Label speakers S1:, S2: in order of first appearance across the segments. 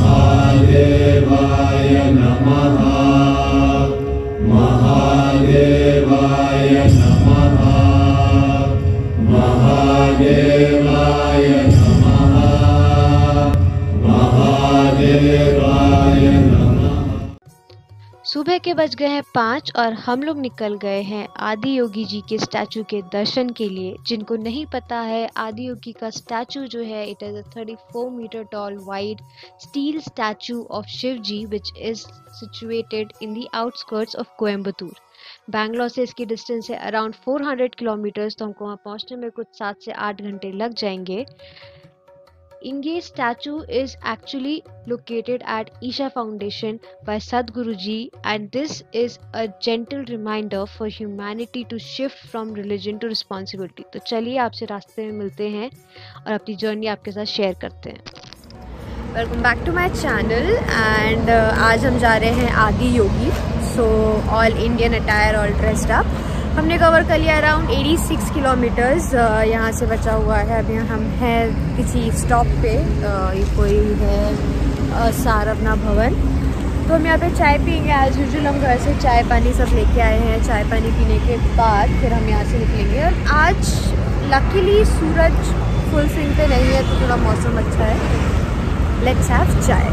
S1: महादेवाय नमः। महादेवाय नमः। महादेवाय नमः। महादेवाय नमः।
S2: सुबह के बज गए हैं 5 और हम लोग निकल गए हैं आदि योगी जी के स्टैचू के दर्शन के लिए। जिनको नहीं पता है, आदि योगी का स्टैचू जो है, it is a 34 metre tall wide steel statue of Shiv ji which is situated in the outskirts of Coimbatore. Bangalore से इसकी डिस्टेंस है अराउंड 400 किलोमीटर्स, तो हमको वहाँ पहुँचने में कुछ 7 से 8 घंटे लग जाएंगे। Inge statue is actually located at Isha Foundation by Sadhguru Ji, and this is a gentle reminder for humanity to shift from religion to responsibility. तो चलिए आपसे रास्ते में मिलते हैं और अपनी जर्नी आपके साथ शेयर करते हैं। Welcome back to my channel and आज हम जा रहे हैं Adi Yogi. So all Indian attire, all dressed up. हमने कवर कर लिया अराउंड 86 किलोमीटर्स। यहाँ से बचा हुआ है। अभी हम हैं किसी स्टॉप पे, ये कोई है सारवना भवन। तो हम यहाँ पे चाय पियेंगे एज यूजुअल। हम घर से चाय पानी सब लेके आए हैं। चाय पानी पीने के बाद फिर हम यहाँ से निकलेंगे। और आज लकीली सूरज फुल स्विंग पे नहीं है, तो थोड़ा मौसम अच्छा है। लेट्स हैव चाय।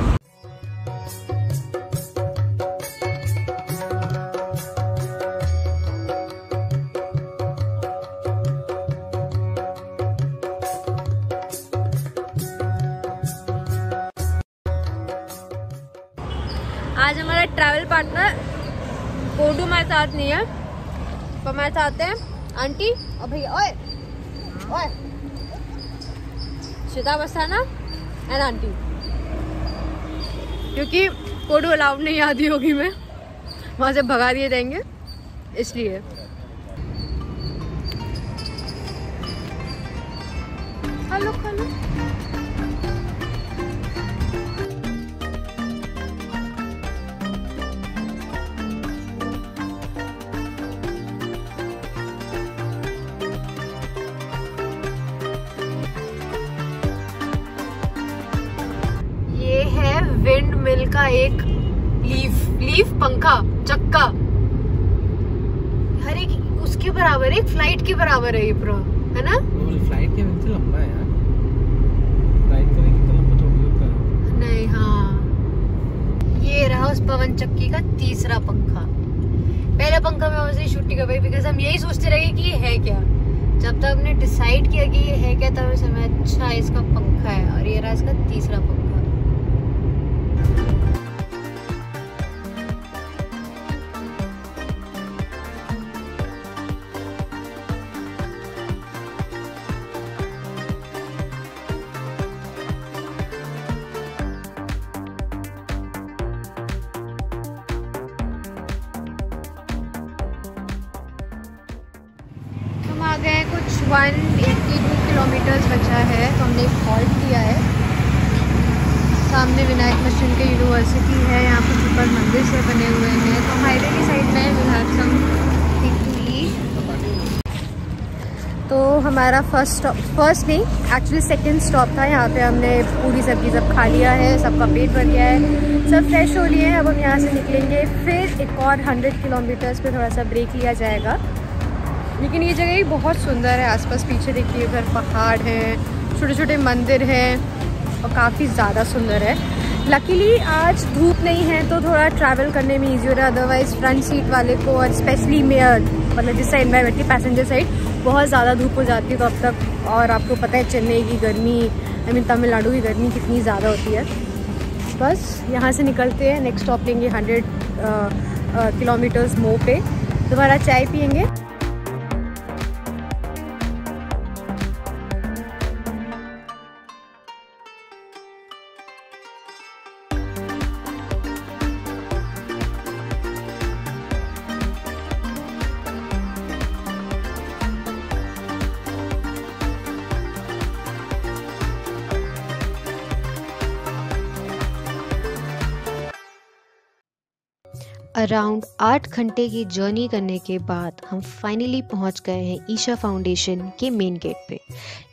S2: आज हमारा ट्रैवल पार्टनर कोडू हमारे साथ नहीं है, तो हमारे साथ हैं आंटी और भैया। ओए ओए, श्वेता बस्ताना एंड आंटी। क्योंकि कोडू अलाउड नहीं आदि होगी में, वहाँ से भगा दिए जाएंगे, इसलिए। Hello hello. विंड मिल का एक लीफ पंखा चक्का, हर एक उसके बराबर, एक फ्लाइट के बराबर है ये पूरा, है ना?
S3: फ्लाइट के वजह से लंबा है यार। फ्लाइट का कितना लंबा थोड़ी होता है।
S2: नहीं, हाँ, ये रहा उस पवन चक्की का तीसरा पंखा। पहला पंखा मैं वैसे ही शूट नहीं कर पाई, बिकॉज हम यही सोचते रहे कि ये है क्या। जब तक हमने डिसाइड किया कि ये है क्या, तब समय अच्छा इसका पंखा है, और ये रहा इसका तीसरा पंखा। आ गए कुछ 182 किलोमीटर्स बचा है, तो हमने एक हॉल्ट किया है। सामने विनायक मिशन के यूनिवर्सिटी है, यहाँ पर ऊपर मंदिर से बने हुए हैं। तो हाईवे की साइड में will have something to eat. तो हमारा फर्स्ट नहीं, एक्चुअली सेकंड स्टॉप था। यहाँ पे हमने पूरी सब्जी सब खा लिया है, सबका पेट भर गया है, सब फ्रेश हो लिए हैं। अब हम यहाँ से निकलेंगे, फिर एक और 100 किलोमीटर्स पे थोड़ा सा ब्रेक लिया जाएगा। लेकिन ये जगह ही बहुत सुंदर है। आसपास पीछे देखिए, उधर पहाड़ हैं, छोटे छोटे मंदिर हैं, और काफ़ी ज़्यादा सुंदर है। लकीली आज धूप नहीं है, तो थोड़ा ट्रैवल करने में ईजी हो रहा है। अदरवाइज़ फ्रंट सीट वाले को, और स्पेशली मेयर मतलब जिस साइड में बैठी पैसेंजर साइड, बहुत ज़्यादा धूप हो जाती है। तो अब तक, और आपको पता है चेन्नई की गर्मी, आई मीन तमिलनाडु की गर्मी कितनी ज़्यादा होती है। बस यहाँ से निकलते हैं, नेक्स्ट स्टॉप लेंगे 100 किलोमीटर्स मोर पे, दोबारा चाय पियेंगे। अराउंड 8 घंटे की जर्नी करने के बाद हम फाइनली पहुंच गए हैं ईशा फाउंडेशन के मेन गेट पे।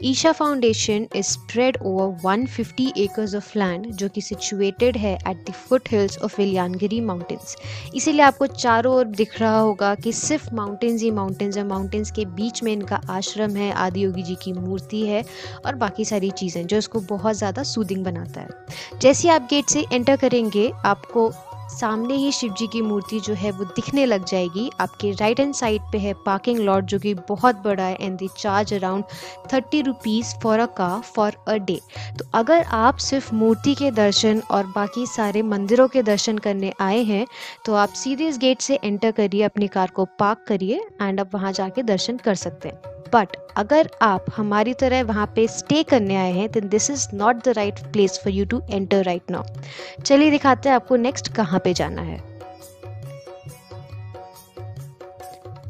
S2: Isha Foundation is spread over 150 acres of land जो कि सिचुएटेड है at the foothills of Velliangiri mountains. इसीलिए आपको चारों ओर दिख रहा होगा कि सिर्फ माउंटेन्स ही माउंटेन्स है। माउंटेन्स के बीच में इनका आश्रम है, आदि योगी जी की मूर्ति है और बाकी सारी चीज़ें जो इसको बहुत ज़्यादा सूदिंग बनाता है। जैसे आप गेट से एंटर करेंगे आपको सामने ही शिव जी की मूर्ति जो है वो दिखने लग जाएगी। आपके राइट हैंड साइड पे है पार्किंग लॉट जो कि बहुत बड़ा है and they charge around 30 rupees for a car for a day. तो अगर आप सिर्फ मूर्ति के दर्शन और बाकी सारे मंदिरों के दर्शन करने आए हैं तो आप सीधे इस गेट से एंटर करिए, अपनी कार को पार्क करिए एंड आप वहाँ जाके दर्शन कर सकते हैं। बट अगर आप हमारी तरह वहाँ पे स्टे करने आए हैं then this is not the right place for you to enter right now. चलिए दिखाते हैं आपको नेक्स्ट कहाँ पे जाना है।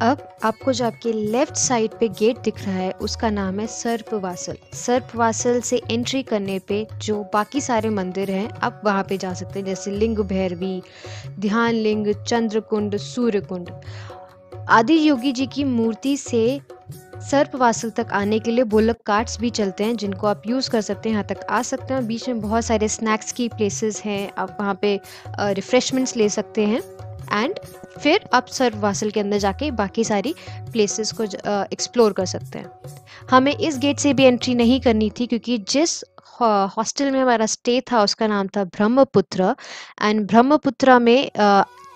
S2: अब आपको जो आपके लेफ्ट साइड पे गेट दिख रहा है उसका नाम है सर्पवासल। सर्पवासल से एंट्री करने पे जो बाकी सारे मंदिर हैं आप वहाँ पे जा सकते हैं, जैसे लिंग भैरवी, ध्यान लिंग, चंद्रकुंड, सूर्यकुंड। आदि योगी जी की मूर्ति से सर्पवासल तक आने के लिए बुलक कार्ट्स भी चलते हैं जिनको आप यूज़ कर सकते हैं, यहाँ तक आ सकते हैं। बीच में बहुत सारे स्नैक्स की प्लेसेस हैं, आप वहाँ पे रिफ़्रेशमेंट्स ले सकते हैं एंड फिर आप सर्पवासल के अंदर जाके बाकी सारी प्लेसेस को एक्सप्लोर कर सकते हैं। हमें इस गेट से भी एंट्री नहीं करनी थी क्योंकि जिस हॉस्टल में हमारा स्टे था उसका नाम था ब्रह्मपुत्र एंड ब्रह्मपुत्रा में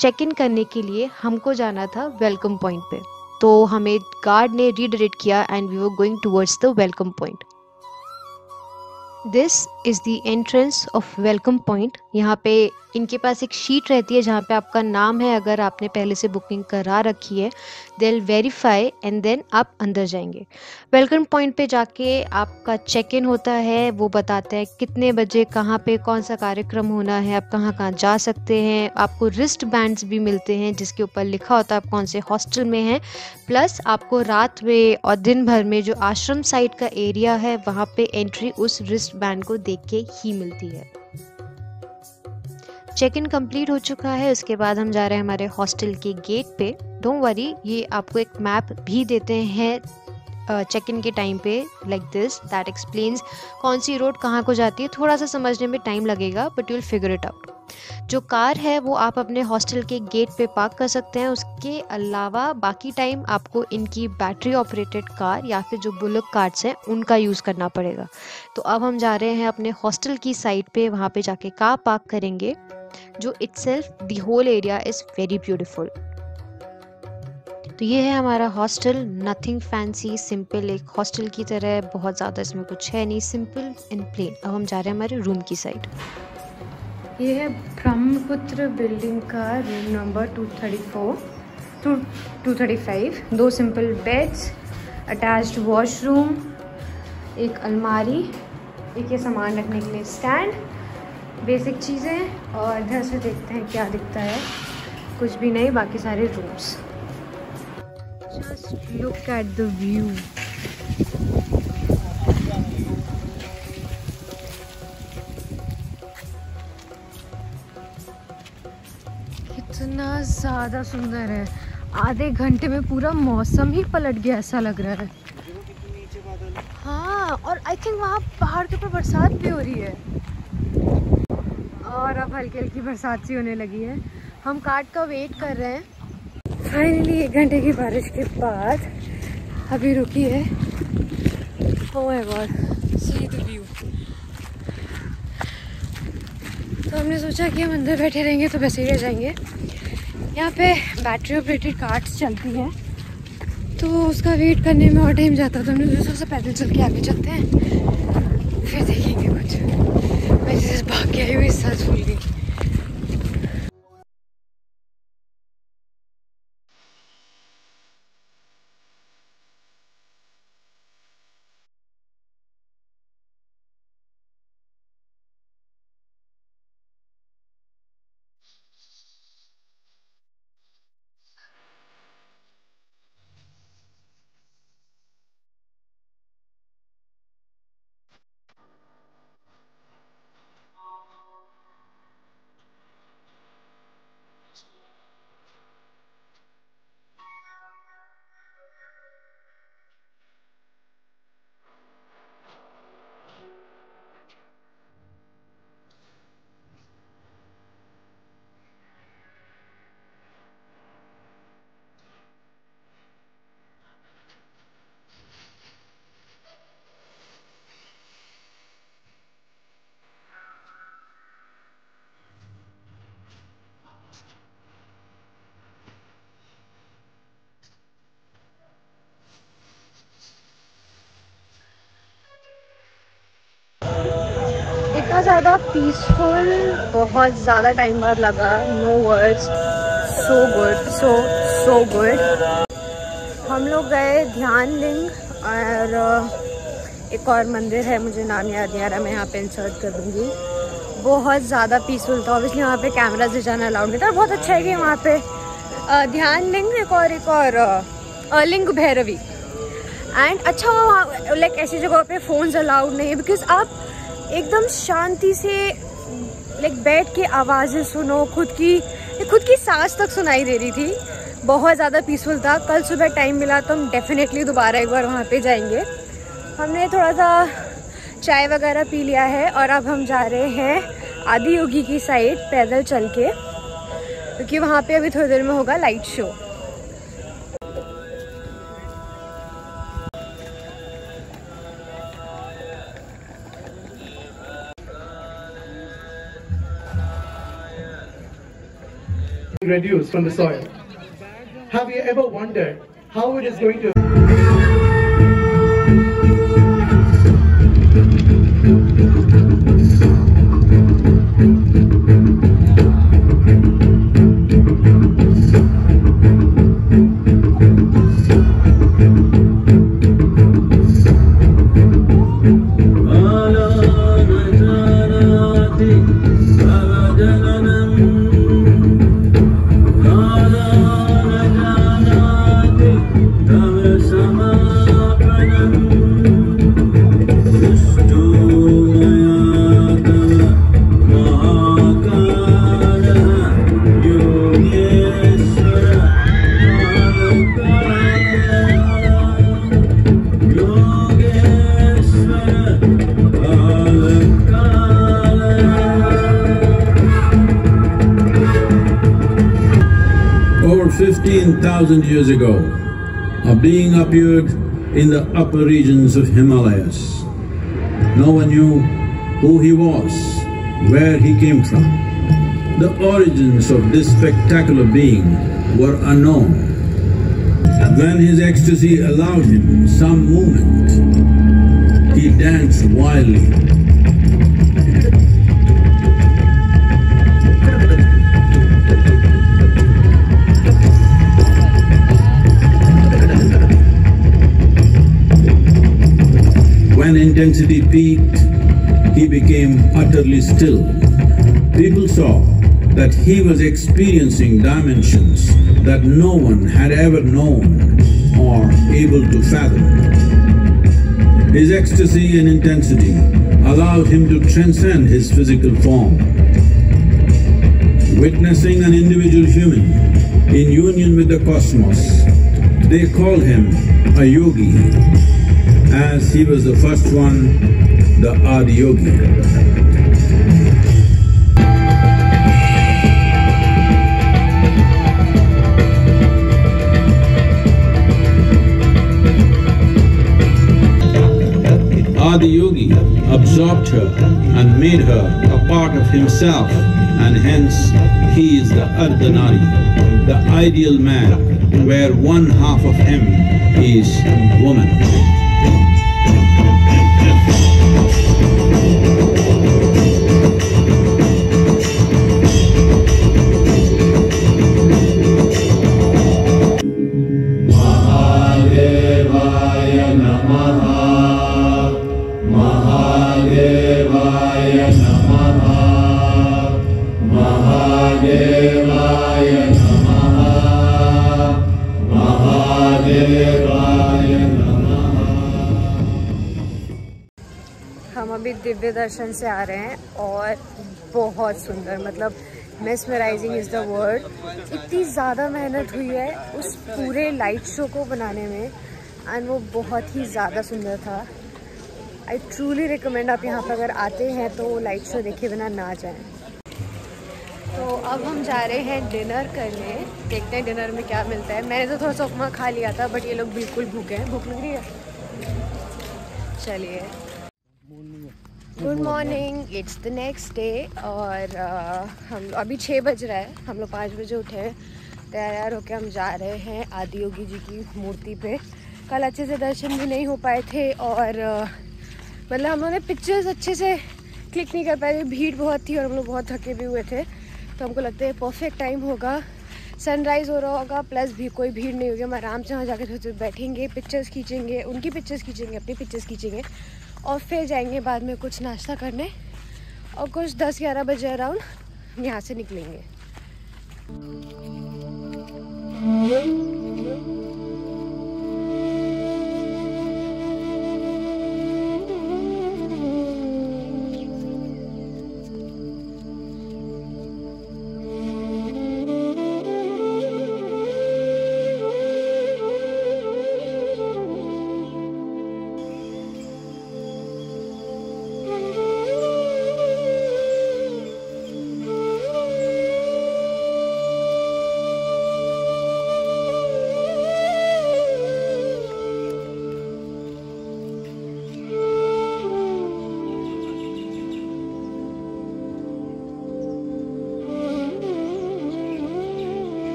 S2: चेक इन करने के लिए हमको जाना था वेलकम पॉइंट पे। तो हमें गार्ड ने रीडायरेक्ट किया and we were going towards the welcome point. This is the entrance of welcome point. यहाँ पे इनके पास एक शीट रहती है जहाँ पे आपका नाम है, अगर आपने पहले से बुकिंग करा रखी है they will verify and then आप अंदर जाएंगे। वेलकम पॉइंट पे जाके आपका चेक इन होता है, वो बताते हैं कितने बजे कहाँ पे कौन सा कार्यक्रम होना है, आप कहाँ कहाँ जा सकते हैं। आपको रिस्ट बैंड्स भी मिलते हैं जिसके ऊपर लिखा होता है आप कौन से हॉस्टल में हैं। प्लस आपको रात में और दिन भर में जो आश्रम साइड का एरिया है वहाँ पे एंट्री उस रिस्ट बैंड को देख के ही मिलती है। चेक इन कंप्लीट हो चुका है, उसके बाद हम जा रहे हैं हमारे हॉस्टल के गेट पे। डोंट वरी, ये आपको एक मैप भी देते हैं चेक इन के टाइम पे लाइक दिस दैट एक्सप्लेन्स कौन सी रोड कहाँ को जाती है। थोड़ा सा समझने में टाइम लगेगा but you will figure it out. जो कार है वो आप अपने हॉस्टल के गेट पे पार्क कर सकते हैं। उसके अलावा बाकी टाइम आपको इनकी बैटरी ऑपरेटेड कार या फिर जो बुलक कार्ट्स हैं उनका यूज़ करना पड़ेगा। तो अब हम जा रहे हैं अपने हॉस्टल की साइड पे, वहाँ पे जाके कार पार्क करेंगे जो itself the whole area is very beautiful. तो ये है हमारा हॉस्टल, नथिंग फैंसी, सिंपल एक हॉस्टल की तरह, बहुत ज़्यादा इसमें कुछ है नहीं, सिंपल एंड प्लेन। अब हम जा रहे हैं हमारे रूम की साइड। ये है ब्रह्मपुत्र बिल्डिंग का room number 234 to 235। 2 simple beds, attached washroom, एक अलमारी, एक ये सामान रखने के लिए स्टैंड, बेसिक चीज़ें। और इधर से देखते हैं क्या दिखता है, कुछ भी नहीं, बाकी सारे rooms. Just look at the view. कितना ज़्यादा सुंदर है, आधे घंटे में पूरा मौसम ही पलट गया ऐसा लग रहा है। हाँ, और आई थिंक वहाँ पहाड़ के ऊपर बरसात भी हो रही है और अब हल्की हल्की बरसात सी होने लगी है। हम कार्ट का वेट कर रहे हैं। फाइनली 1 घंटे की बारिश के बाद अभी रुकी है। Oh my God, see the view. तो हमने सोचा कि हम अंदर बैठे रहेंगे तो वैसे ही रह जाएंगे। यहाँ पे बैटरी ऑपरेटेड कार्स चलती हैं तो उसका वेट करने में और टाइम जाता, तो हमने सोचा पैदल चल के आगे चलते हैं फिर देखेंगे कुछ। मैं जैसे भाग के आई हुई सांस फूल गई। ज़्यादा पीसफुल, बहुत ज़्यादा टाइम बाद लगा, no words, so good, so good. हम लोग गए ध्यान लिंग और एक और मंदिर है, मुझे नाम याद नहीं आ रहा, मैं यहाँ पे इंसर्ट कर दूँगी। बहुत ज़्यादा पीसफुल था। ऑब्वियसली वहाँ पे कैमरा से जाना अलाउड नहीं था। बहुत अच्छा है कि वहाँ पे ध्यान लिंग एक और लिंग भैरवी एंड अच्छा वहाँ लाइक ऐसी जगह पे फ़ोन्स अलाउड नहीं है, बिकॉज आप एकदम शांति से लाइक बैठ के आवाज़ें सुनो, खुद की सांस तक सुनाई दे रही थी। बहुत ज़्यादा पीसफुल था। कल सुबह टाइम मिला तो हम डेफिनेटली दोबारा एक बार वहाँ पे जाएंगे। हमने थोड़ा सा चाय वगैरह पी लिया है और अब हम जा रहे हैं आदि योगी की साइड पैदल चल के, क्योंकि वहाँ पे अभी थोड़ी देर में होगा light show.
S4: Reduce from the soil. Have you ever wondered how it is going to
S5: Over 15,000 years ago, a being appeared in the upper regions of Himalayas. No one knew who he was, where he came from. The origins of this spectacular being were unknown. When his ecstasy allowed him some movement, he danced wildly. When intensity peaked, he became utterly still. People saw that he was experiencing dimensions that no one had ever known or able to fathom. His ecstasy and intensity allowed him to transcend his physical form. Witnessing an individual human in union with the cosmos, they called him a yogi, as he was the first one, the Adi Yogi. Adi Yogi absorbed her and made her a part of himself, and hence he is the Ardhanari, the ideal man, where one half of him is woman.
S2: हम अभी दिव्य दर्शन से आ रहे हैं और बहुत सुंदर, मतलब mesmerising is the word. इतनी ज़्यादा मेहनत हुई है उस पूरे लाइट शो को बनाने में एंड वो बहुत ही ज़्यादा सुंदर था। आई ट्रूली रिकमेंड आप यहाँ पर अगर आते हैं तो लाइट शो देखे बिना ना जाएं। तो अब हम जा रहे हैं डिनर करने, देखते हैं डिनर में क्या मिलता है। मैंने तो थोड़ा सा उपमा खा लिया था बट ये लोग बिल्कुल भूखे हैं। भूख लग रही है? चलिए, good morning, it's the next day और हम अभी 6 बज रहा है, हम लोग 5 बजे उठे हैं। तैयार होकर हम जा रहे हैं आदि योगी जी की मूर्ति पे। कल अच्छे से दर्शन भी नहीं हो पाए थे और मतलब हम लोगों ने पिक्चर्स अच्छे से
S6: क्लिक नहीं कर पाए, भीड़ बहुत थी और हम लोग बहुत थके भी हुए थे, तो हमको लगता है परफेक्ट टाइम होगा। सनराइज़ हो रहा होगा, प्लस भी कोई भीड़ नहीं होगी, हम आराम से वहाँ जाकर थोड़ी बैठेंगे, पिक्चर्स खींचेंगे, उनकी पिक्चर्स खींचेंगे, अपनी पिक्चर्स खींचेंगे और फिर जाएंगे बाद में कुछ नाश्ता करने और कुछ 10-11 बजे अराउंड यहाँ से निकलेंगे।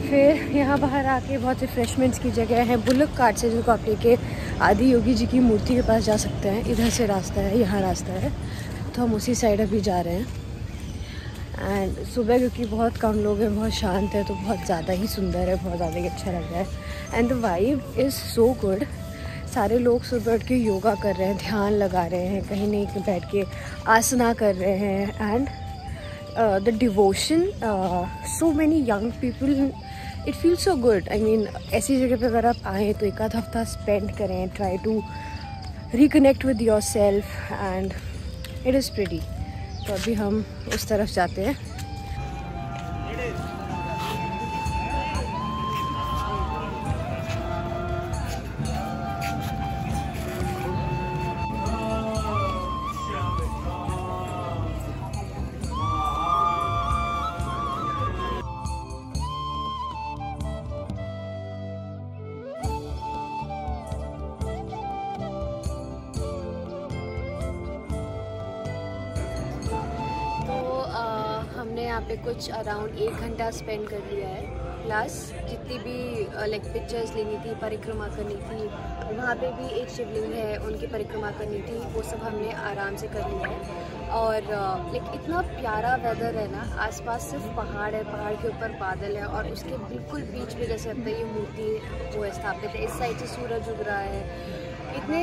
S6: फिर यहाँ बाहर आके बहुत रिफ्रेशमेंट्स की जगह है, बुलक कार्ट से जिनको आप लेके आदि योगी जी की मूर्ति के पास जा सकते हैं। इधर से रास्ता है, यहाँ रास्ता है, तो हम उसी साइड अभी जा रहे हैं। एंड सुबह क्योंकि बहुत कम लोग हैं, बहुत शांत है, तो बहुत ज़्यादा ही सुंदर है, बहुत ज़्यादा ही अच्छा लग रहा है। And the vibe is so good. सारे लोग सुबह उठ के योगा कर रहे हैं, ध्यान लगा रहे हैं, कहीं नहीं बैठ के आसना कर रहे हैं। And the devotion, so many young people, it feel so good. I mean ऐसी जगह पे अगर आप आएँ तो एक आध हफ्ता स्पेंड करें, try to reconnect with yourself and it is pretty. तो अभी हम उस तरफ जाते हैं। हमने यहाँ पे कुछ अराउंड 1 घंटा स्पेंड कर लिया है, प्लस जितनी भी लाइक पिक्चर्स लेनी थी, परिक्रमा करनी थी, वहाँ पे भी एक शिवलिंग है, उनकी परिक्रमा करनी थी, वो सब हमने आराम से कर लिया है। और लाइक इतना प्यारा वेदर है ना, आसपास सिर्फ पहाड़ है, पहाड़ के ऊपर बादल है और उसके बिल्कुल बीच में जैसे अब ये मूर्ति जो है स्थापित है, इस साइड से सूरज उग रहा है। इतने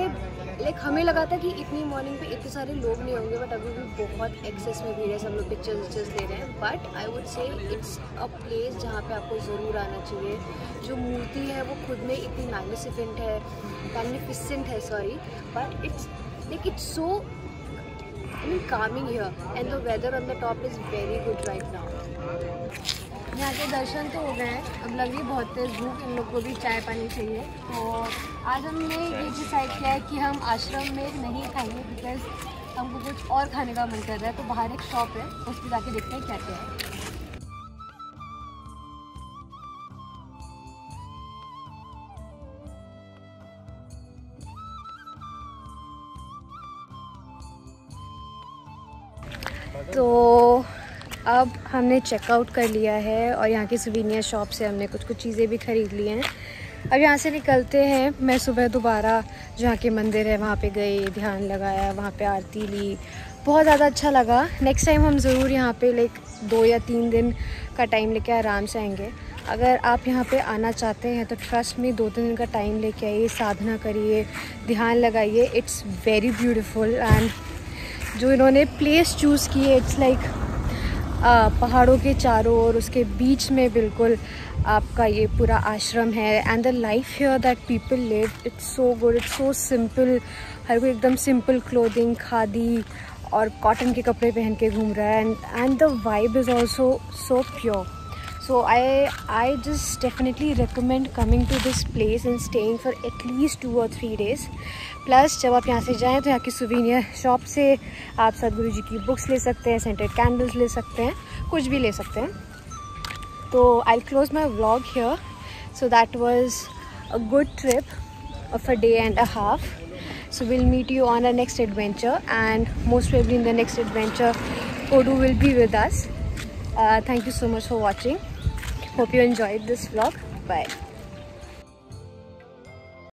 S6: लाइक हमें लगा था कि इतनी मॉर्निंग पे इतने सारे लोग नहीं होंगे, बट अभी भी बहुत एक्सेस में भीड़ है, सब लोग पिक्चर्स ले रहे हैं। But I would say it's a place जहाँ पे आपको ज़रूर आना चाहिए। जो मूर्ति है वो खुद में इतनी मैग्निफिसेंट है sorry, but it's so calming here and the weather on the top is very good right now. यहाँ के दर्शन तो हो गए हैं, अब लग रही बहुत तेज़ भूख, इन लोग को भी चाय पानी चाहिए। तो आज हमने ये डिसाइड किया है कि हम आश्रम में नहीं खाएंगे, बिकॉज हमको कुछ और खाने का मन कर रहा है। तो बाहर एक शॉप है, उस पर जाके देखते हैं क्या क्या है। तो अब हमने चेकआउट कर लिया है और यहाँ की सुवीनियर शॉप से हमने कुछ चीज़ें भी ख़रीद ली हैं। अब यहाँ से निकलते हैं। मैं सुबह दोबारा जहाँ के मंदिर है वहाँ पे गई, ध्यान लगाया, वहाँ पे आरती ली, बहुत ज़्यादा अच्छा लगा। नेक्स्ट टाइम हम ज़रूर यहाँ पे लाइक 2 या 3 दिन का टाइम लेके आराम से आएंगे। अगर आप यहाँ पे आना चाहते हैं तो ट्रस्ट में 2-3 दिन का टाइम लेके आइए, साधना करिए, ध्यान लगाइए। It's very beautiful. एंड जो इन्होंने प्लेस चूज़ की है, इट्स लाइक पहाड़ों के चारों ओर, उसके बीच में बिल्कुल आपका ये पूरा आश्रम है। And the life here that people live, it's so good, it's so simple. हर कोई एकदम सिंपल क्लोथिंग, खादी और कॉटन के कपड़े पहन के घूम रहा है। And the vibe is also so pure. So I just definitely recommend coming to this place and staying for at least 2 or 3 days. Plus जब आप यहाँ से जाएँ तो यहाँ की souvenir shop से आप सदगुरु जी की बुक्स ले सकते हैं, scented candles ले सकते हैं, कुछ भी ले सकते हैं। तो I'll close my vlog here. So that was a good trip of a day and a half. So we'll meet you on our next adventure, and most probably in the next adventure Odu will be with us. Thank you so much for watching. Hope you enjoyed this vlog. Bye.